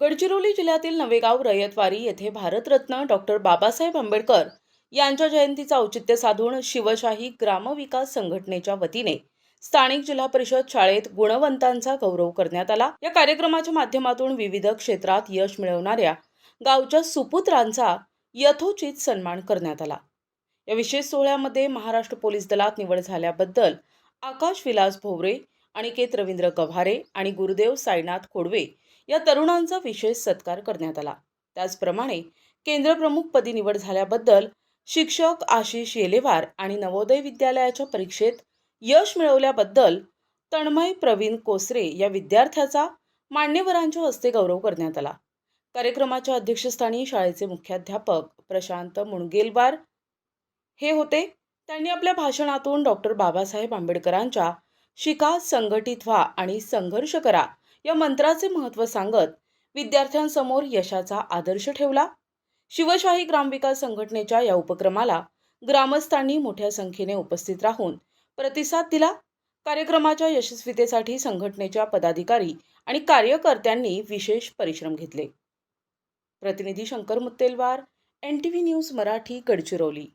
गडचिरोली जिल्ह्यातील नवेगाव रयतवारी येथे भारतरत्न डॉक्टर बाबासाहेब आंबेडकर यांच्या जयंतीचा औचित्य साधून शिवशाही ग्रामविकास संघटनेच्या वतीने स्थानिक जिल्हा परिषद शाळेत गुणवंतांचा गौरव करण्यात आला। या कार्यक्रमाच्या माध्यमातून विविध क्षेत्रात यश मिळवणाऱ्या गावच्या सुपुत्रांचा यथोचित सन्मान करण्यात आला। या विशेष सोहळ्यामध्ये महाराष्ट्र पोलीस दलात निवड झाल्याबद्दल आकाश विलास भोवरे, अनिकेत रवींद्र गव्हारे आणि गुरुदेव साईनाथ खोडवे या तरुणांचा विशेष सत्कार करण्यात आला। त्याचप्रमाणे केंद्रप्रमुखपदी निवड झाल्याबद्दल शिक्षक आशिष येलेवार आणि नवोदय विद्यालयाच्या परीक्षेत यश मिळवल्याबद्दल तन्मय प्रवीण कोसरे या विद्यार्थ्याचा मान्यवरांच्या हस्ते गौरव करण्यात आला। कार्यक्रमाच्या अध्यक्षस्थानी शाळेचे मुख्याध्यापक प्रशांत मुणगेलवार हे होते। त्यांनी आपल्या भाषणातून डॉक्टर बाबासाहेब आंबेडकरांच्या शिका, संघटित व्हा आणि संघर्ष करा या मंत्राचे महत्त्व सांगत विद्यार्थ्यांसमोर यशाचा आदर्श ठेवला। शिवशाही ग्रामविकास संघटनेच्या या उपक्रमाला ग्रामस्थांनी मोठ्या संख्येने उपस्थित राहून प्रतिसाद दिला। कार्यक्रमाच्या यशस्वीतेसाठी संघटनेच्या पदाधिकारी आणि कार्यकर्त्यांनी विशेष परिश्रम घेतले। प्रतिनिधी शंकर मुत्तेलवार, NTV न्यूज मराठी, गडचिरोली।